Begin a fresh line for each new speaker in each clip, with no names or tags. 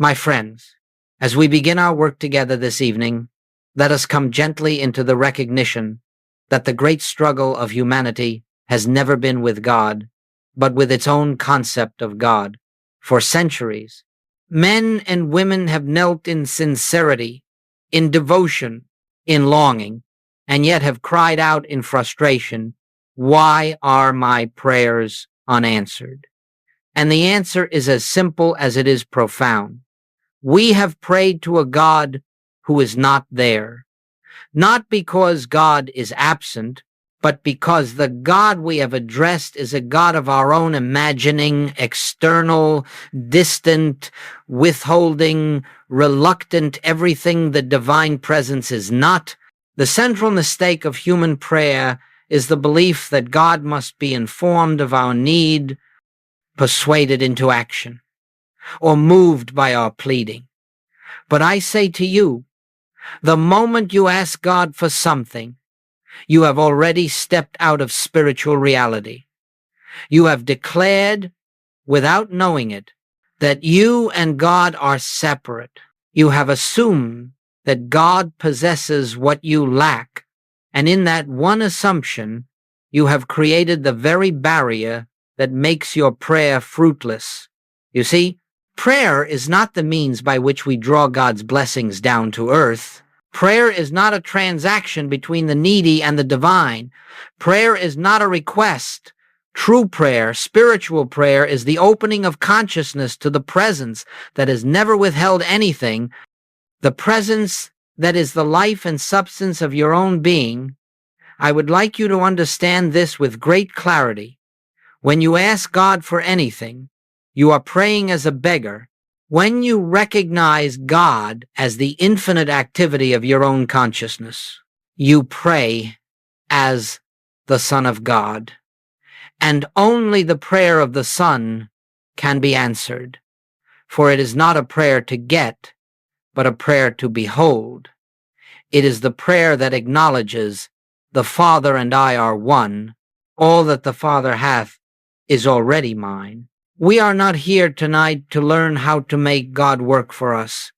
My friends, as we begin our work together this evening, let us come gently into the recognition that the great struggle of humanity has never been with God, but with its own concept of God. For centuries, men and women have knelt in sincerity, in devotion, in longing, and yet have cried out in frustration, "Why are my prayers unanswered?" And the answer is as simple as it is profound. We have prayed to a God who is not there, not because God is absent, but because the God we have addressed is a God of our own imagining, external, distant, withholding, reluctant, everything the divine presence is not. The central mistake of human prayer is the belief that God must be informed of our need, persuaded into action, or moved by our pleading. But I say to you, the moment you ask God for something, you have already stepped out of spiritual reality. You have declared, without knowing it, that you and God are separate. You have assumed that God possesses what you lack, and in that one assumption, you have created the very barrier that makes your prayer fruitless. You see, prayer is not the means by which we draw God's blessings down to earth. Prayer is not a transaction between the needy and the divine. Prayer is not a request. True prayer, spiritual prayer, is the opening of consciousness to the presence that has never withheld anything, the presence that is the life and substance of your own being. I would like you to understand this with great clarity. When you ask God for anything, you are praying as a beggar. When you recognize God as the infinite activity of your own consciousness, you pray as the Son of God. And only the prayer of the Son can be answered. For it is not a prayer to get, but a prayer to behold. It is the prayer that acknowledges the Father and I are one. All that the Father hath is already mine. We are not here tonight to learn how to make God work for us.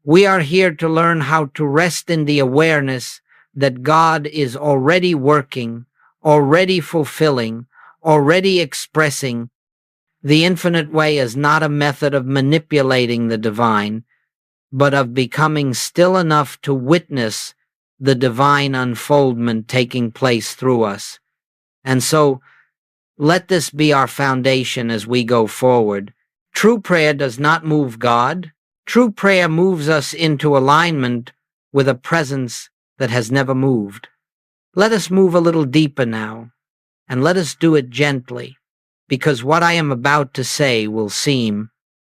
We are here to learn how to rest in the awareness that God is already working, already fulfilling, already expressing. The infinite way is not a method of manipulating the divine, but of becoming still enough to witness the divine unfoldment taking place through us. And so, let this be our foundation as we go forward. True prayer does not move God. True prayer moves us into alignment with a presence that has never moved. Let us move a little deeper now, and let us do it gently, because what I am about to say will seem,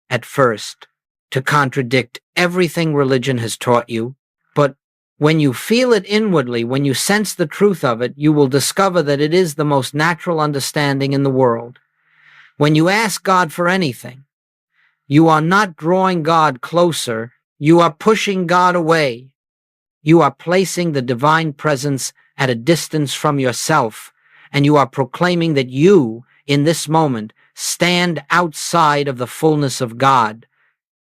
at first, to contradict everything religion has taught you, but when you feel it inwardly, when you sense the truth of it, you will discover that it is the most natural understanding in the world. When you ask God for anything, you are not drawing God closer, you are pushing God away. You are placing the divine presence at a distance from yourself, and you are proclaiming that you, in this moment, stand outside of the fullness of God.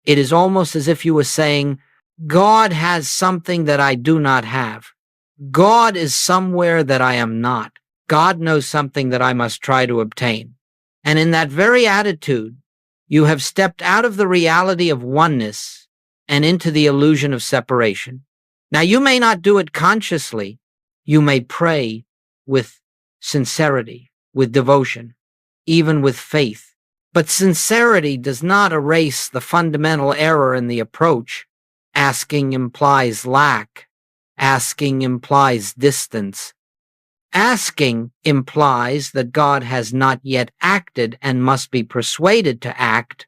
It is almost as if you were saying, God has something that I do not have. God is somewhere that I am not. God knows something that I must try to obtain. And in that very attitude, you have stepped out of the reality of oneness and into the illusion of separation. Now, you may not do it consciously. You may pray with sincerity, with devotion, even with faith. But sincerity does not erase the fundamental error in the approach. Asking implies lack. Asking implies distance. Asking implies that God has not yet acted and must be persuaded to act.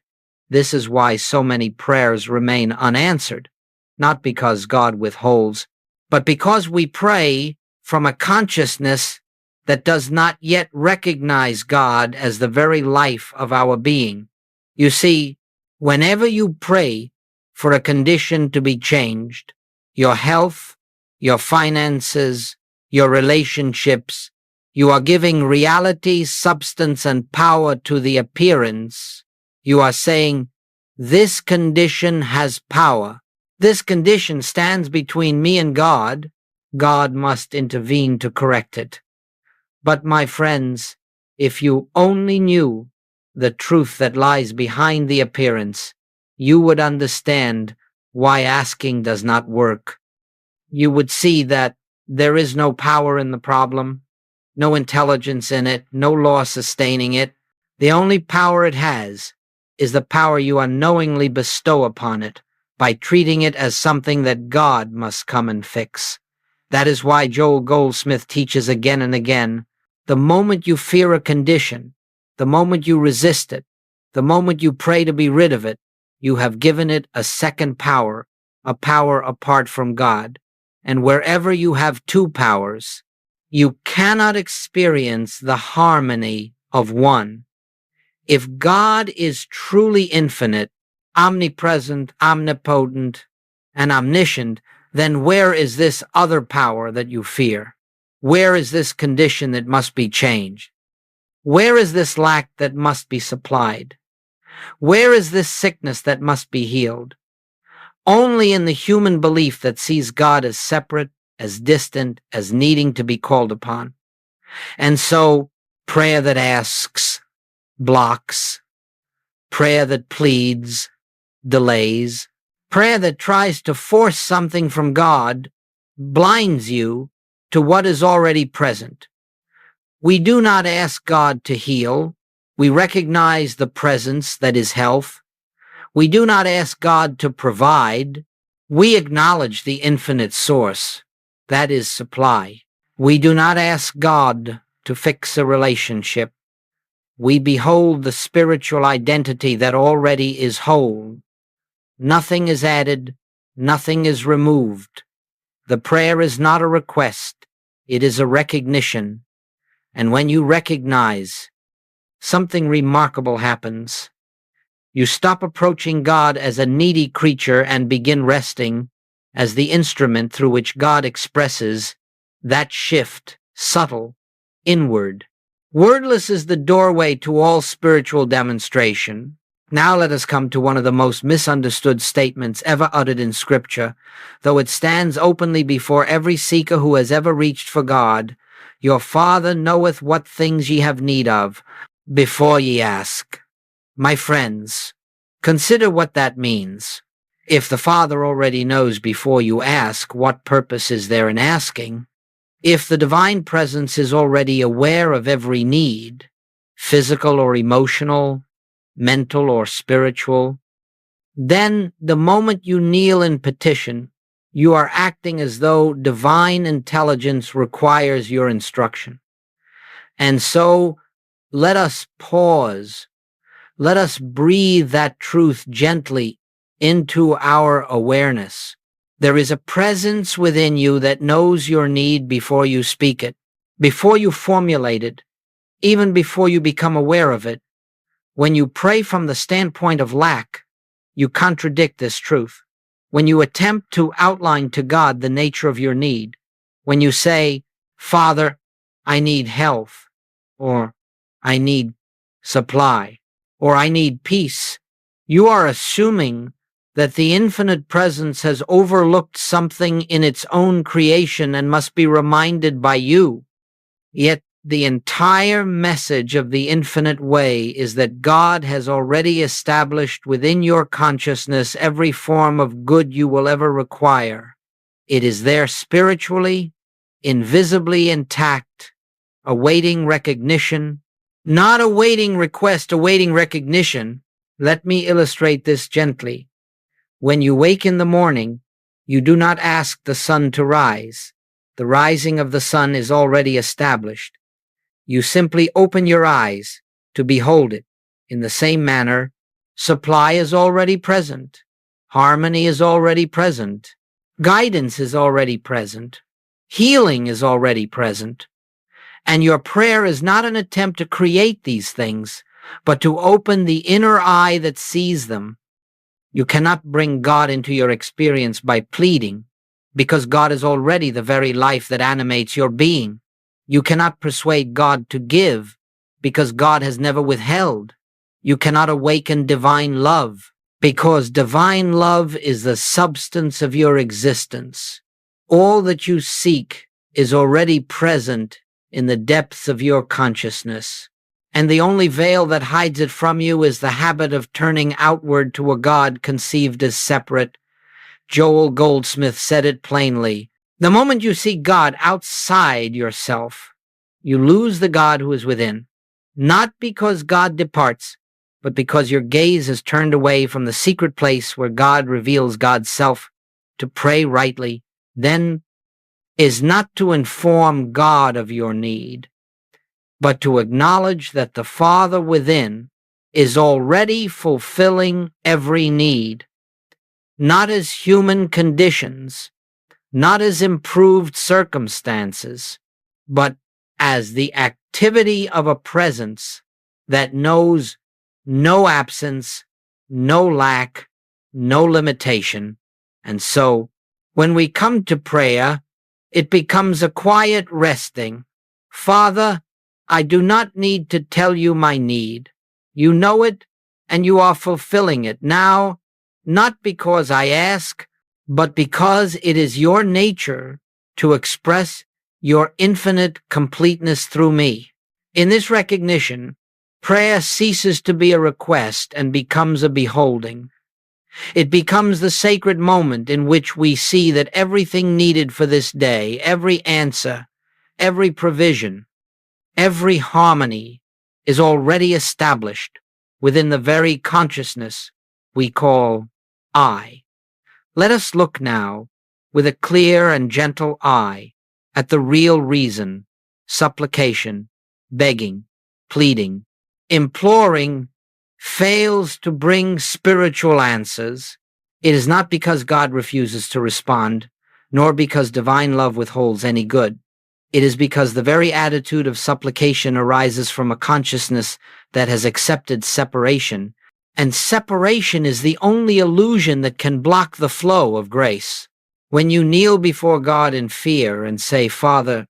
This is why so many prayers remain unanswered, not because God withholds, but because we pray from a consciousness that does not yet recognize God as the very life of our being. You see, whenever you pray for a condition to be changed, your health, your finances, your relationships, you are giving reality, substance, and power to the appearance. You are saying, This condition has power. This condition stands between me and God. God must intervene to correct it. But my friends, if you only knew the truth that lies behind the appearance, you would understand why asking does not work. You would see that there is no power in the problem, no intelligence in it, no law sustaining it. The only power it has is the power you unknowingly bestow upon it by treating it as something that God must come and fix. That is why Joel Goldsmith teaches again and again, the moment you fear a condition, the moment you resist it, the moment you pray to be rid of it, you have given it a second power, a power apart from God. And wherever you have two powers, you cannot experience the harmony of one. If God is truly infinite, omnipresent, omnipotent, and omniscient, then where is this other power that you fear? Where is this condition that must be changed? Where is this lack that must be supplied? Where is this sickness that must be healed? Only in the human belief that sees God as separate, as distant, as needing to be called upon. And so, prayer that asks, blocks, prayer that pleads, delays, prayer that tries to force something from God blinds you to what is already present. We do not ask God to heal. We recognize the presence that is health. We do not ask God to provide. We acknowledge the infinite source, that is supply. We do not ask God to fix a relationship. We behold the spiritual identity that already is whole. Nothing is added, nothing is removed. The prayer is not a request, it is a recognition. And when you recognize, something remarkable happens. You stop approaching God as a needy creature and begin resting as the instrument through which God expresses that shift, subtle, inward. Wordless is the doorway to all spiritual demonstration. Now let us come to one of the most misunderstood statements ever uttered in Scripture, though it stands openly before every seeker who has ever reached for God. Your Father knoweth what things ye have need of before ye ask. My friends, consider what that means. If the Father already knows before you ask, what purpose is there in asking? If the divine presence is already aware of every need, physical or emotional, mental or spiritual, then the moment you kneel in petition, you are acting as though divine intelligence requires your instruction. And so let us pause. Let us breathe that truth gently into our awareness. There is a presence within you that knows your need before you speak it, before you formulate it, even before you become aware of it. When you pray from the standpoint of lack, you contradict this truth. When you attempt to outline to God the nature of your need, when you say, Father, I need health, or I need supply, or I need peace, you are assuming that the infinite presence has overlooked something in its own creation and must be reminded by you. Yet the entire message of the infinite way is that God has already established within your consciousness every form of good you will ever require. It is there spiritually, invisibly intact, awaiting recognition, not awaiting request, awaiting recognition. Let me illustrate this gently. When you wake in the morning, you do not ask the sun to rise. The rising of the sun is already established. You simply open your eyes to behold it. In the same manner, supply is already present. Harmony is already present. Guidance is already present. Healing is already present. And your prayer is not an attempt to create these things, but to open the inner eye that sees them. You cannot bring God into your experience by pleading, because God is already the very life that animates your being. You cannot persuade God to give, because God has never withheld. You cannot awaken divine love, because divine love is the substance of your existence. All that you seek is already present in the depths of your consciousness, and the only veil that hides it from you is the habit of turning outward to a God conceived as separate. Joel Goldsmith said it plainly. The moment you see God outside yourself, you lose the God who is within, not because God departs, but because your gaze is turned away from the secret place where God reveals God's self. To pray rightly, then, is not to inform God of your need, but to acknowledge that the Father within is already fulfilling every need, not as human conditions, not as improved circumstances, but as the activity of a presence that knows no absence, no lack, no limitation. And so, when we come to prayer, it becomes a quiet resting. Father, I do not need to tell you my need. You know it, and you are fulfilling it now, not because I ask, but because it is your nature to express your infinite completeness through me. In this recognition, prayer ceases to be a request and becomes a beholding. It becomes the sacred moment in which we see that everything needed for this day, every answer, every provision, every harmony is already established within the very consciousness we call I. Let us look now with a clear and gentle eye at the real reason supplication, begging, pleading, imploring fails to bring spiritual answers. It is not because God refuses to respond, nor because divine love withholds any good. It is because the very attitude of supplication arises from a consciousness that has accepted separation, and separation is the only illusion that can block the flow of grace. When you kneel before God in fear and say, Father,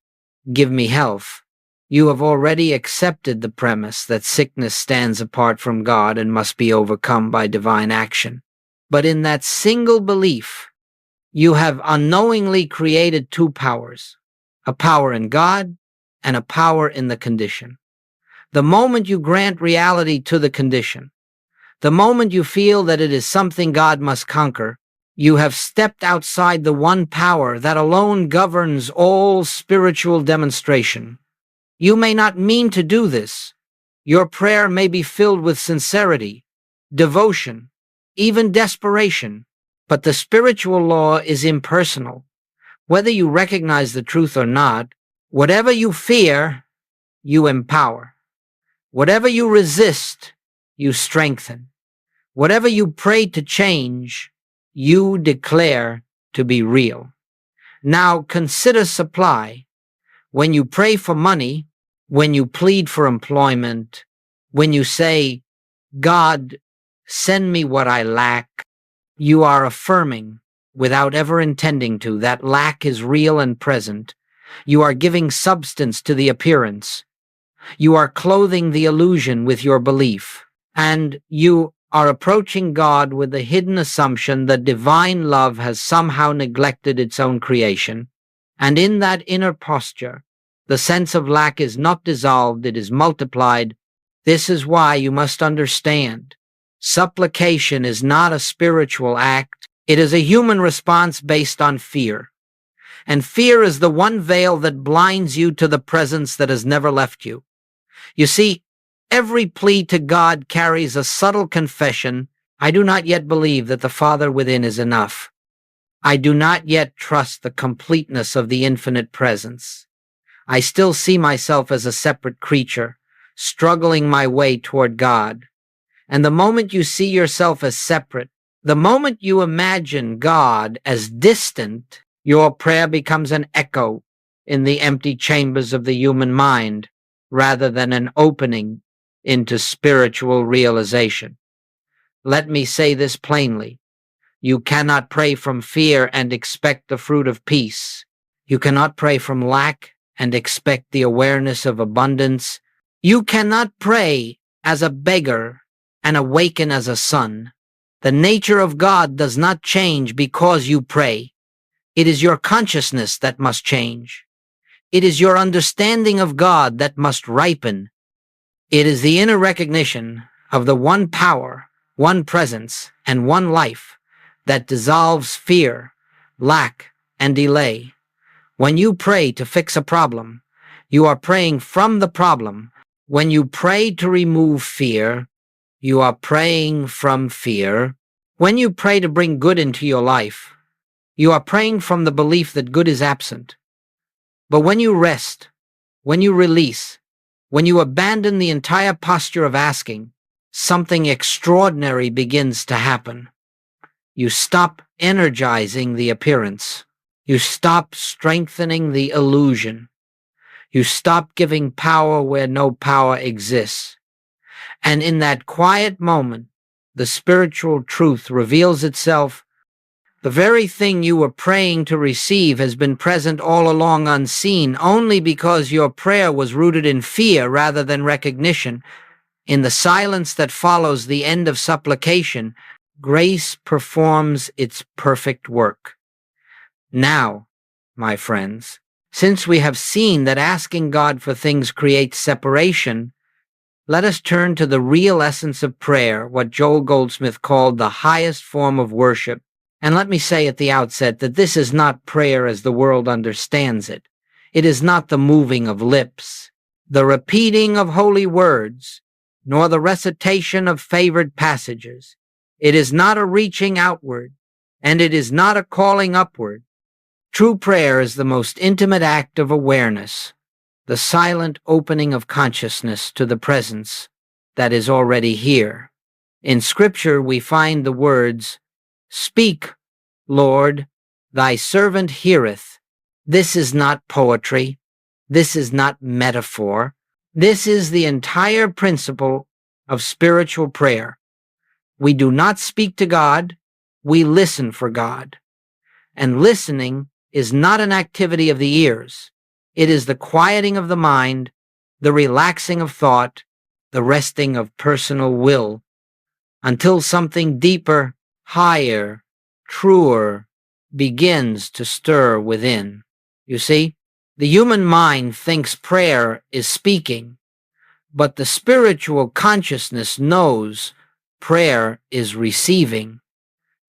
give me health, you have already accepted the premise that sickness stands apart from God and must be overcome by divine action. But in that single belief, you have unknowingly created two powers, a power in God and a power in the condition. The moment you grant reality to the condition, the moment you feel that it is something God must conquer, you have stepped outside the one power that alone governs all spiritual demonstration. You may not mean to do this. Your prayer may be filled with sincerity, devotion, even desperation, but the spiritual law is impersonal. Whether you recognize the truth or not, whatever you fear, you empower. Whatever you resist, you strengthen. Whatever you pray to change, you declare to be real. Now consider supply. When you pray for money, when you plead for employment, when you say, God, send me what I lack, you are affirming, without ever intending to, that lack is real and present. You are giving substance to the appearance. You are clothing the illusion with your belief. And you are approaching God with the hidden assumption that divine love has somehow neglected its own creation. And in that inner posture, the sense of lack is not dissolved, it is multiplied. This is why you must understand. Supplication is not a spiritual act. It is a human response based on fear. And fear is the one veil that blinds you to the presence that has never left you. You see, every plea to God carries a subtle confession. I do not yet believe that the Father within is enough. I do not yet trust the completeness of the infinite presence. I still see myself as a separate creature, struggling my way toward God. And the moment you see yourself as separate, the moment you imagine God as distant, your prayer becomes an echo in the empty chambers of the human mind, rather than an opening into spiritual realization. Let me say this plainly. You cannot pray from fear and expect the fruit of peace. You cannot pray from lack and expect the awareness of abundance. You cannot pray as a beggar and awaken as a son. The nature of God does not change because you pray. It is your consciousness that must change. It is your understanding of God that must ripen. It is the inner recognition of the one power, one presence, and one life that dissolves fear, lack, and delay. When you pray to fix a problem, you are praying from the problem. When you pray to remove fear, you are praying from fear. When you pray to bring good into your life, you are praying from the belief that good is absent. But when you rest, when you release, when you abandon the entire posture of asking, something extraordinary begins to happen. You stop energizing the appearance. You stop strengthening the illusion. You stop giving power where no power exists. And in that quiet moment, the spiritual truth reveals itself. The very thing you were praying to receive has been present all along unseen, only because your prayer was rooted in fear rather than recognition. In the silence that follows the end of supplication, grace performs its perfect work. Now, my friends, since we have seen that asking God for things creates separation, let us turn to the real essence of prayer, what Joel Goldsmith called the highest form of worship. And let me say at the outset that this is not prayer as the world understands it. It is not the moving of lips, the repeating of holy words, nor the recitation of favored passages. It is not a reaching outward, and it is not a calling upward. True prayer is the most intimate act of awareness, the silent opening of consciousness to the presence that is already here. In Scripture, we find the words, "Speak, Lord, thy servant heareth." This is not poetry. This is not metaphor. This is the entire principle of spiritual prayer. We do not speak to God, we listen for God. And listening is not an activity of the ears. It is the quieting of the mind, the relaxing of thought, the resting of personal will, until something deeper, higher, truer begins to stir within. You see, the human mind thinks prayer is speaking, but the spiritual consciousness knows prayer is receiving.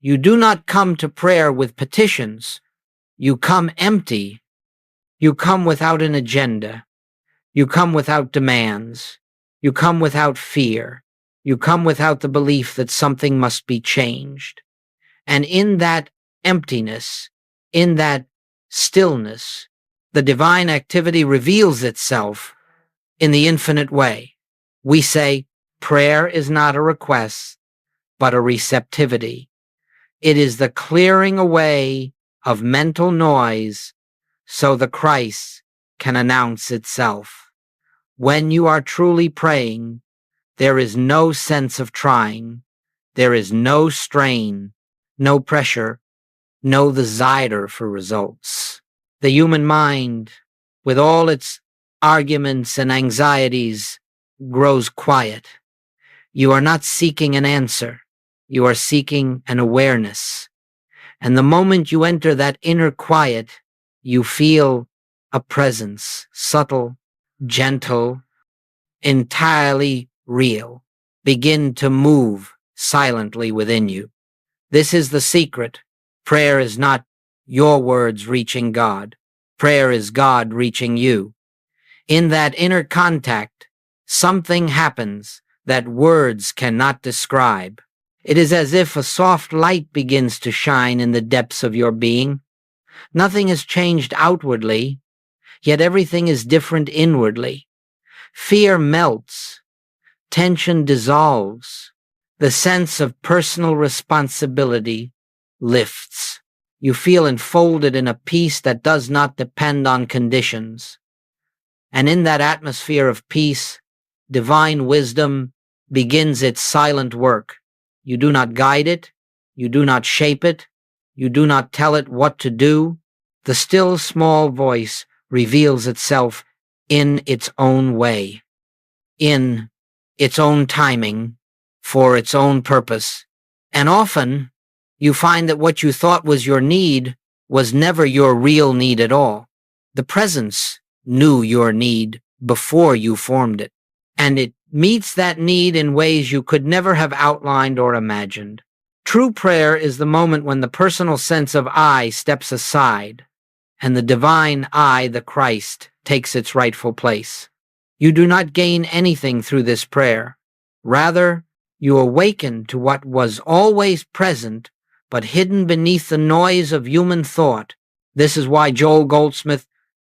You do not come to prayer with petitions. You come empty. You come without an agenda. You come without demands. You come without fear. You come without the belief that something must be changed. And in that emptiness, in that stillness, the divine activity reveals itself in the infinite way. We say, prayer is not a request, but a receptivity. It is the clearing away of mental noise so the Christ can announce itself. When you are truly praying, there is no sense of trying. There is no strain, no pressure, no desire for results. The human mind, with all its arguments and anxieties, grows quiet. You are not seeking an answer. You are seeking an awareness. And the moment you enter that inner quiet, you feel a presence, subtle, gentle, entirely real, begin to move silently within you. This is the secret. Prayer is not your words reaching God. Prayer is God reaching you. In that inner contact, something happens that words cannot describe. It is as if a soft light begins to shine in the depths of your being. Nothing has changed outwardly, yet everything is different inwardly. Fear melts. Tension dissolves. The sense of personal responsibility lifts. You feel enfolded in a peace that does not depend on conditions. And in that atmosphere of peace, divine wisdom begins its silent work. You do not guide it. You do not shape it. You do not tell it what to do. The still small voice reveals itself in its own way, in its own timing, for its own purpose, And often, you find that what you thought was your need was never your real need at all. The presence knew your need before you formed it, and it meets that need in ways you could never have outlined or imagined. True prayer is the moment when the personal sense of I steps aside, and the divine I, the Christ, takes its rightful place. You do not gain anything through this prayer. Rather, you awaken to what was always present, but hidden beneath the noise of human thought. This is why Joel Goldsmith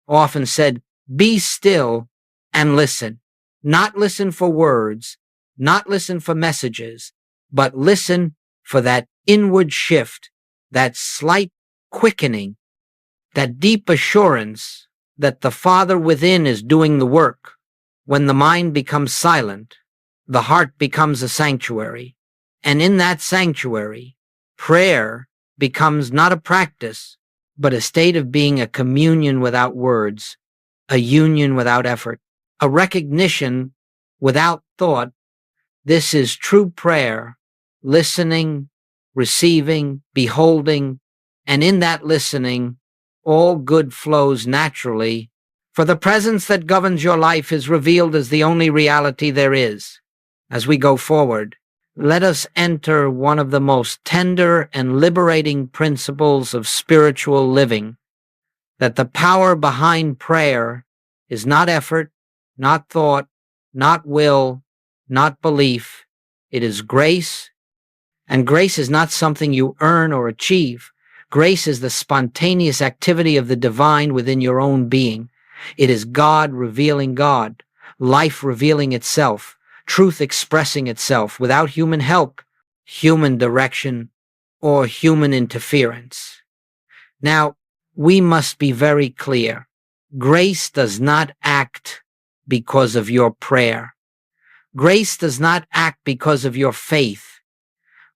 often said, "Be still and listen." Not listen for words, not listen for messages, but listen for that inward shift, that slight quickening, that deep assurance that the Father within is doing the work. When the mind becomes silent, the heart becomes a sanctuary, and in that sanctuary, prayer becomes not a practice, but a state of being, a communion without words, a union without effort, a recognition without thought. This is true prayer, listening, receiving, beholding, and in that listening, all good flows naturally, for the presence that governs your life is revealed as the only reality there is. As we go forward, let us enter one of the most tender and liberating principles of spiritual living, that the power behind prayer is not effort, not thought, not will, not belief. It is grace, and grace is not something you earn or achieve. Grace is the spontaneous activity of the divine within your own being. It is God revealing God, life revealing itself, truth expressing itself without human help, human direction, or human interference. Now, we must be very clear. Grace does not act because of your prayer. Grace does not act because of your faith.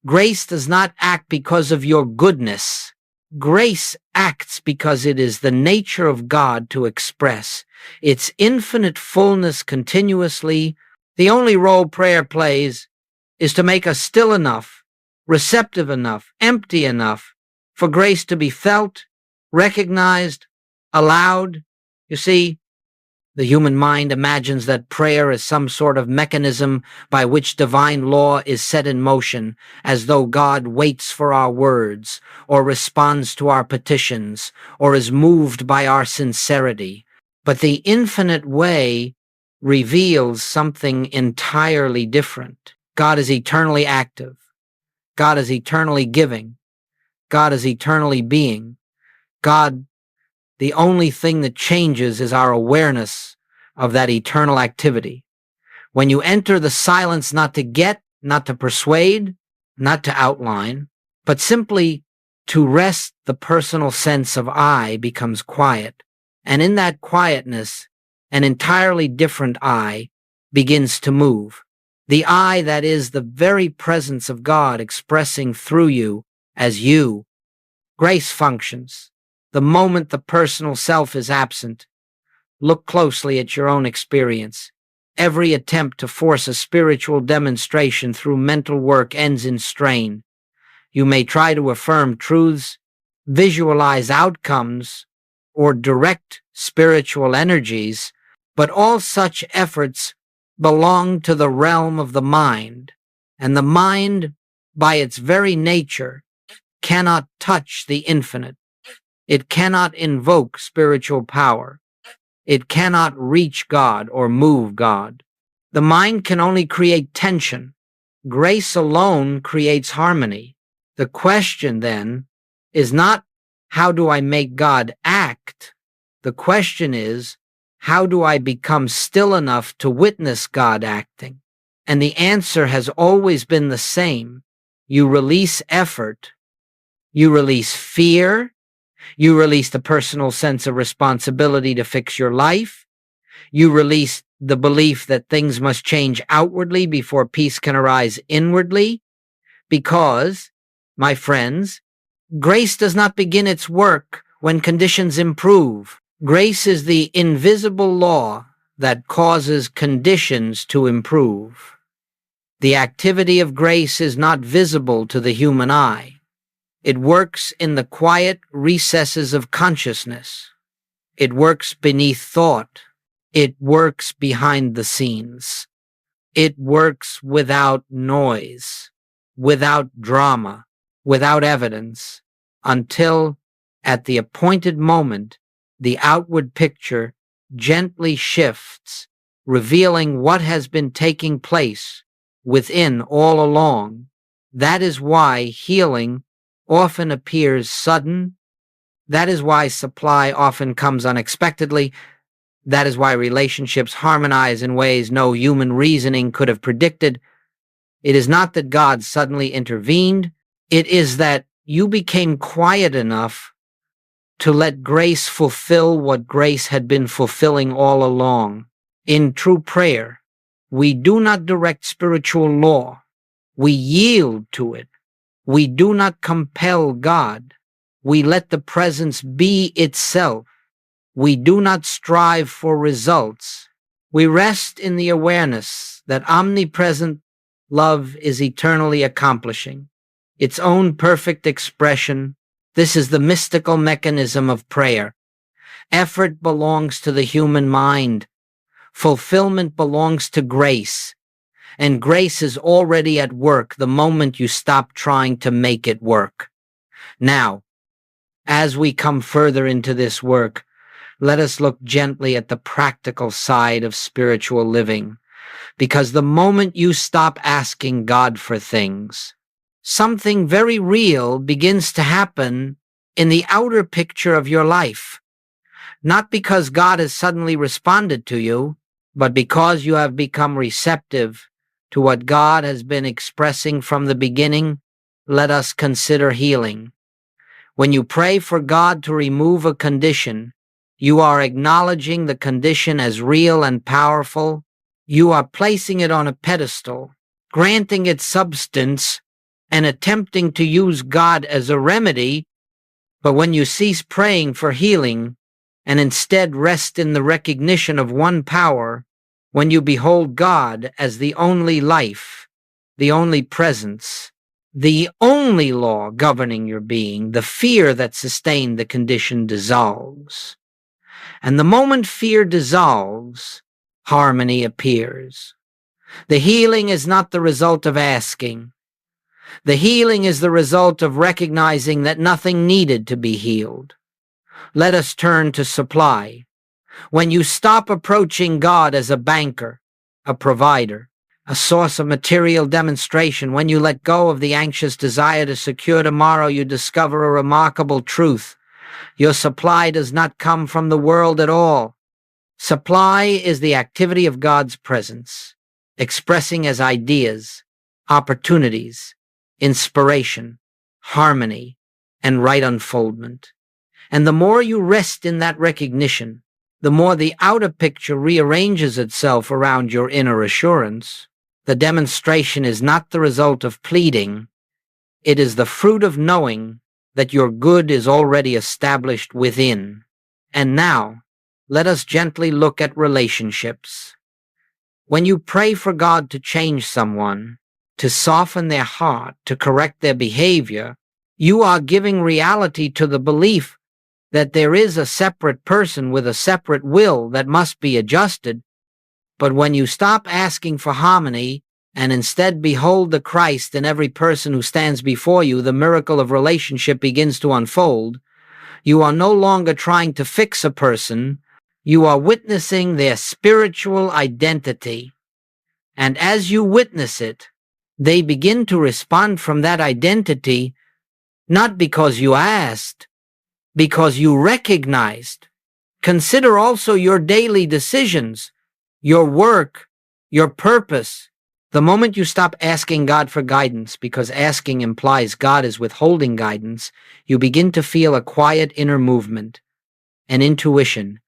Grace does not act because of your goodness. Grace acts because it is the nature of God to express its infinite fullness continuously. The only role prayer plays is to make us still enough, receptive enough, empty enough for grace to be felt, recognized, allowed. You see, the human mind imagines that prayer is some sort of mechanism by which divine law is set in motion, as though God waits for our words, or responds to our petitions, or is moved by our sincerity. But the infinite way reveals something entirely different. God is eternally active. God is eternally giving. God is eternally being. God, the only thing that changes is our awareness of that eternal activity. When you enter the silence not to get, not to persuade, not to outline, but simply to rest, the personal sense of I becomes quiet. And in that quietness, an entirely different I begins to move. The I that is the very presence of God expressing through you as you. Grace functions. The moment the personal self is absent, look closely at your own experience. Every attempt to force a spiritual demonstration through mental work ends in strain. You may try to affirm truths, visualize outcomes, or direct spiritual energies, but all such efforts belong to the realm of the mind, and the mind, by its very nature, cannot touch the infinite. It cannot invoke spiritual power. It cannot reach God or move God. The mind can only create tension. Grace alone creates harmony. The question, then, is not, how do I make God act? The question is, how do I become still enough to witness God acting? And the answer has always been the same. You release effort. You release fear. You release the personal sense of responsibility to fix your life. You release the belief that things must change outwardly before peace can arise inwardly. Because, my friends, grace does not begin its work when conditions improve. Grace is the invisible law that causes conditions to improve. The activity of grace is not visible to the human eye. It works in the quiet recesses of consciousness. It works beneath thought. It works behind the scenes. It works without noise, without drama, without evidence, until, at the appointed moment, the outward picture gently shifts, revealing what has been taking place within all along. That is why healing often appears sudden. That is why supply often comes unexpectedly. That is why relationships harmonize in ways no human reasoning could have predicted. It is not that God suddenly intervened. It is that you became quiet enough to let grace fulfill what grace had been fulfilling all along. In true prayer, we do not direct spiritual law. We yield to it. We do not compel God. We let the presence be itself. We do not strive for results. We rest in the awareness that omnipresent love is eternally accomplishing its own perfect expression. This is the mystical mechanism of prayer. Effort belongs to the human mind. Fulfillment belongs to grace. And grace is already at work the moment you stop trying to make it work. Now, as we come further into this work, let us look gently at the practical side of spiritual living, because the moment you stop asking God for things, something very real begins to happen in the outer picture of your life. Not because God has suddenly responded to you, but because you have become receptive to what God has been expressing from the beginning. Let us consider healing. When you pray for God to remove a condition, you are acknowledging the condition as real and powerful. You are placing it on a pedestal, granting it substance, and attempting to use God as a remedy. But when you cease praying for healing and instead rest in the recognition of one power, when you behold God as the only life, the only presence, the only law governing your being, the fear that sustained the condition dissolves. And the moment fear dissolves, harmony appears. The healing is not the result of asking. The healing is the result of recognizing that nothing needed to be healed. Let us turn to supply. When you stop approaching God as a banker, a provider, a source of material demonstration, when you let go of the anxious desire to secure tomorrow, you discover a remarkable truth. Your supply does not come from the world at all. Supply is the activity of God's presence, expressing as ideas, opportunities, inspiration, harmony, and right unfoldment. And the more you rest in that recognition, the more the outer picture rearranges itself around your inner assurance. The demonstration is not the result of pleading. It is the fruit of knowing that your good is already established within. And now, let us gently look at relationships. When you pray for God to change someone, to soften their heart, to correct their behavior, you are giving reality to the belief that there is a separate person with a separate will that must be adjusted. But when you stop asking for harmony and instead behold the Christ in every person who stands before you, the miracle of relationship begins to unfold. You are no longer trying to fix a person. You are witnessing their spiritual identity. And as you witness it, they begin to respond from that identity, not because you asked, because you recognized. Consider also your daily decisions, your work, your purpose. The moment you stop asking God for guidance, because asking implies God is withholding guidance, you begin to feel a quiet inner movement, an intuition,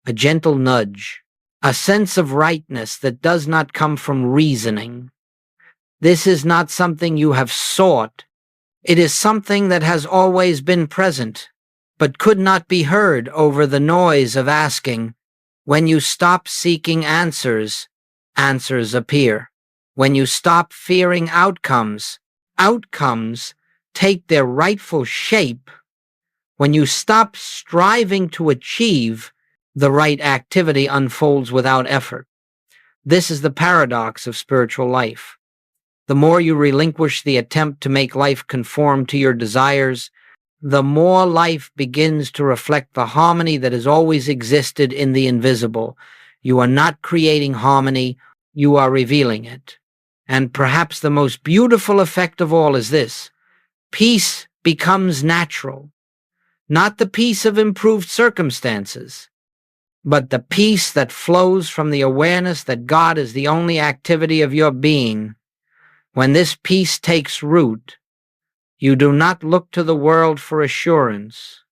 a gentle nudge, a sense of rightness that does not come from reasoning. This is not something you have sought. It is something that has always been present, but could not be heard over the noise of asking. When you stop seeking answers, answers appear. when you stop fearing outcomes, outcomes take their rightful shape. When you stop striving to achieve, the right activity unfolds without effort. This is the paradox of spiritual life. The more you relinquish the attempt to make life conform to your desires, the more life begins to reflect the harmony that has always existed in the invisible. You are not creating harmony, you are revealing it. And perhaps the most beautiful effect of all is this: peace becomes natural. Not the peace of improved circumstances, but the peace that flows from the awareness that God is the only activity of your being. When this peace takes root, you do not look to the world for assurance.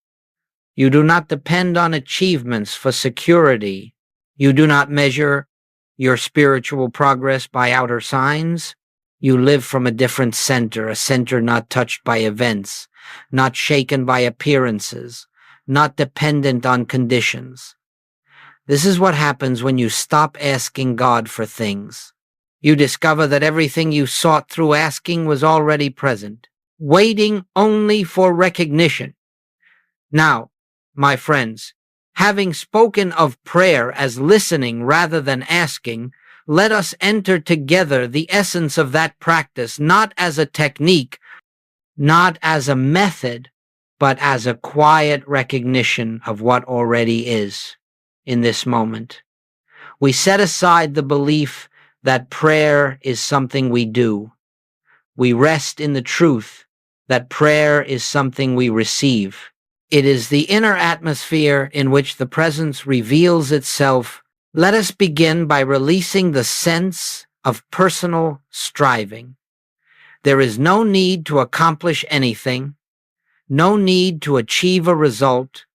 You do not depend on achievements for security. You do not measure your spiritual progress by outer signs. You live from a different center, a center not touched by events, not shaken by appearances, not dependent on conditions. This is what happens when you stop asking God for things. You discover that everything you sought through asking was already present, waiting only for recognition. Now, my friends, having spoken of prayer as listening rather than asking, let us enter together the essence of that practice, not as a technique, not as a method, but as a quiet recognition of what already is in this moment. We set aside the belief that prayer is something we do. We rest in the truth that prayer is something we receive. It is the inner atmosphere in which the presence reveals itself. Let us begin by releasing the sense of personal striving. There is no need to accomplish anything, no need to achieve a result,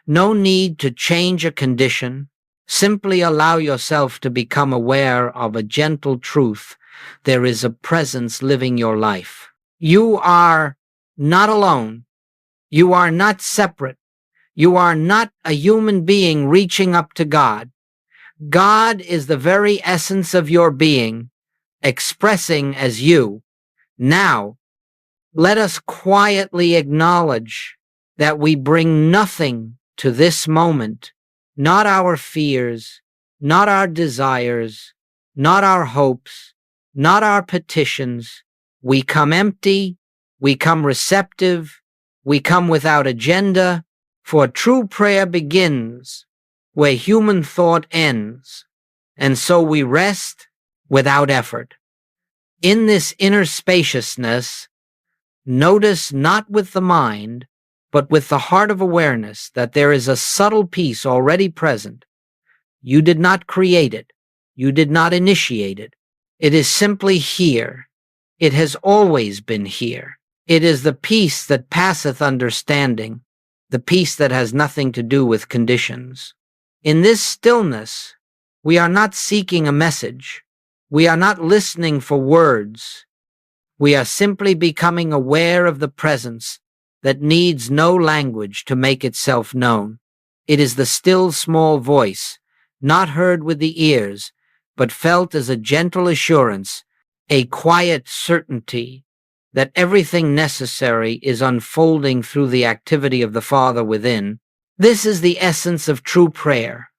no need to change a condition. Simply allow yourself to become aware of a gentle truth. There is a presence living your life. You are not alone. You are not separate. You are not a human being reaching up to God. God is the very essence of your being, expressing as you. Now, let us quietly acknowledge that we bring nothing to this moment, not our fears, not our desires, not our hopes, not our petitions. We come empty, we come receptive, we come without agenda, for true prayer begins where human thought ends, and so we rest without effort. In this inner spaciousness, notice not with the mind, but with the heart of awareness that there is a subtle peace already present. You did not create it. You did not initiate it. It is simply here. It has always been here. It is the peace that passeth understanding, the peace that has nothing to do with conditions. In this stillness, we are not seeking a message. We are not listening for words. We are simply becoming aware of the presence that needs no language to make itself known. It is the still small voice, not heard with the ears, but felt as a gentle assurance, a quiet certainty that everything necessary is unfolding through the activity of the Father within. This is the essence of true prayer,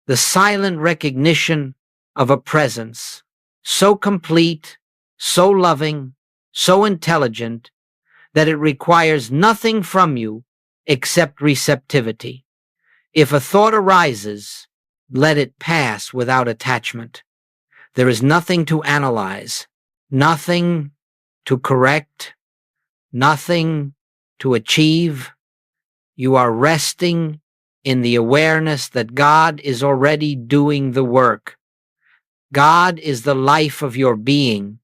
the silent recognition of a presence so complete, so loving, so intelligent, that it requires nothing from you except receptivity. If a thought arises, let it pass without attachment. There is nothing to analyze, nothing to correct, nothing to achieve. You are resting in the awareness that God is already doing the work. God is the life of your being.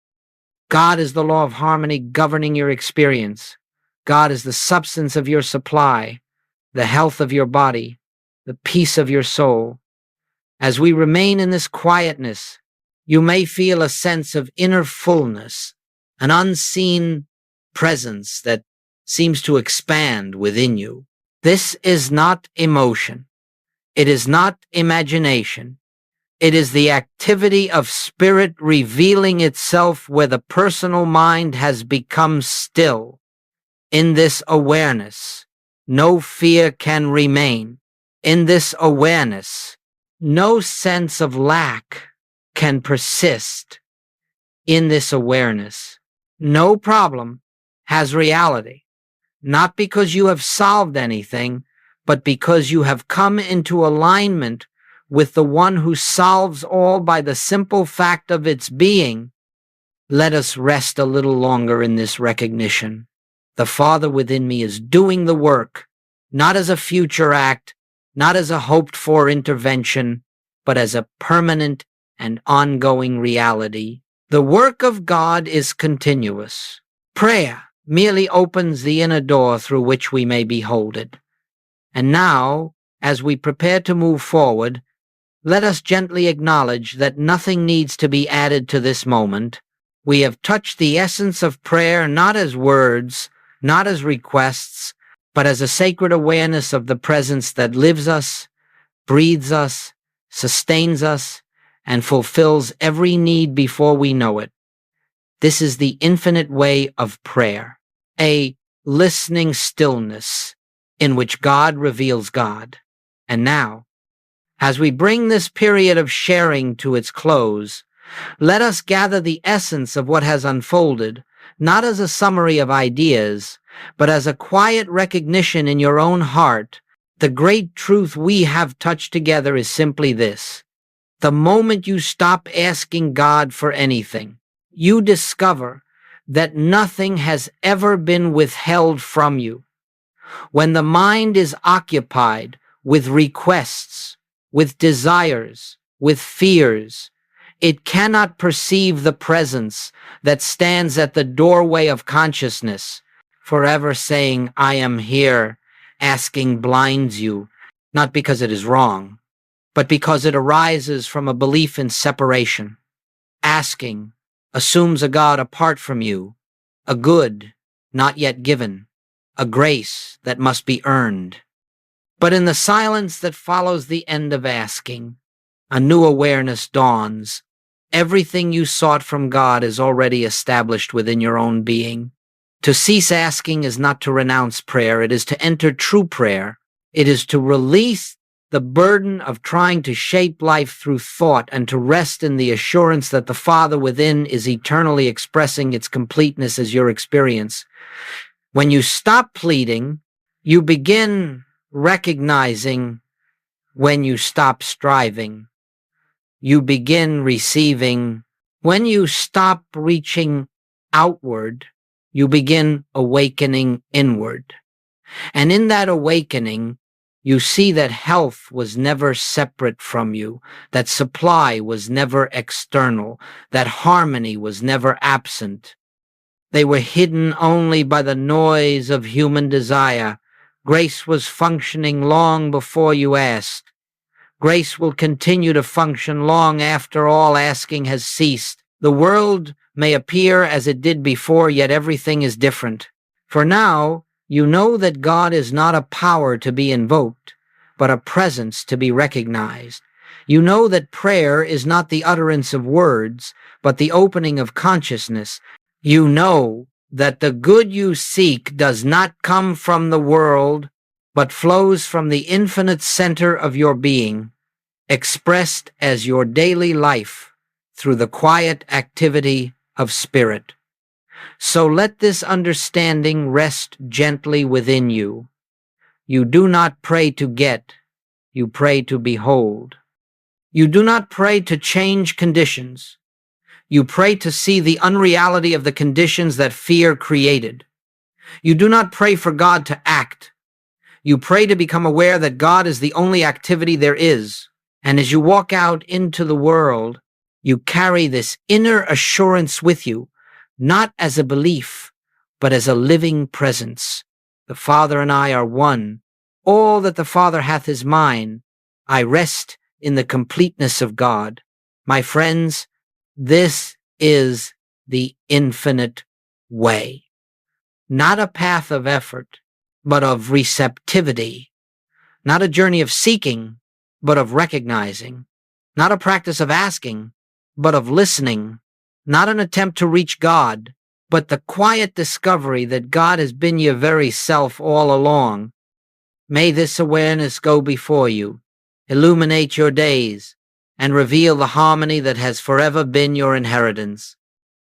God is the law of harmony governing your experience. God is the substance of your supply, the health of your body, the peace of your soul. As we remain in this quietness, you may feel a sense of inner fullness, an unseen presence that seems to expand within you. This is not emotion. It is not imagination. It is the activity of spirit revealing itself where the personal mind has become still. In this awareness, no fear can remain. In this awareness, no sense of lack can persist. In this awareness, no problem has reality, not because you have solved anything, but because you have come into alignment with the one who solves all by the simple fact of its being. Let us rest a little longer in this recognition. The Father within me is doing the work, not as a future act, not as a hoped-for intervention, but as a permanent and ongoing reality. The work of God is continuous. Prayer merely opens the inner door through which we may behold it. And now, as we prepare to move forward, let us gently acknowledge that nothing needs to be added to this moment. We have touched the essence of prayer not as words, not as requests, but as a sacred awareness of the presence that lives us, breathes us, sustains us, and fulfills every need before we know it. This is the infinite way of prayer, a listening stillness in which God reveals God. And now, as we bring this period of sharing to its close, let us gather the essence of what has unfolded, not as a summary of ideas, but as a quiet recognition in your own heart. The great truth we have touched together is simply this. The moment you stop asking God for anything, you discover that nothing has ever been withheld from you. When the mind is occupied with requests, with desires, with fears, it cannot perceive the presence that stands at the doorway of consciousness, forever saying, I am here. Asking blinds you, not because it is wrong, but because it arises from a belief in separation. Asking assumes a God apart from you, a good not yet given, a grace that must be earned. But in the silence that follows the end of asking, a new awareness dawns. Everything you sought from God is already established within your own being. To cease asking is not to renounce prayer. It is to enter true prayer. It is to release the burden of trying to shape life through thought and to rest in the assurance that the Father within is eternally expressing its completeness as your experience. When you stop pleading, you begin recognizing. When you stop striving, you begin receiving. When you stop reaching outward, you begin awakening inward. And in that awakening, you see that health was never separate from you, that supply was never external, that harmony was never absent. They were hidden only by the noise of human desire. Grace was functioning long before you asked. Grace will continue to function long after all asking has ceased. The world may appear as it did before, yet everything is different. For now, you know that God is not a power to be invoked, but a presence to be recognized. You know that prayer is not the utterance of words, but the opening of consciousness. You know that the good you seek does not come from the world, but flows from the infinite center of your being, expressed as your daily life through the quiet activity of spirit. So let this understanding rest gently within you. You do not pray to get, you pray to behold. You do not pray to change conditions. You pray to see the unreality of the conditions that fear created. You do not pray for God to act. You pray to become aware that God is the only activity there is. And as you walk out into the world, you carry this inner assurance with you, not as a belief, but as a living presence. The Father and I are one. All that the Father hath is mine. I rest in the completeness of God. My friends, this is the infinite way. Not a path of effort, but of receptivity. Not a journey of seeking, but of recognizing. not a practice of asking, but of listening, not an attempt to reach God, but the quiet discovery that God has been your very self all along. May this awareness go before you, illuminate your days, and reveal the harmony that has forever been your inheritance.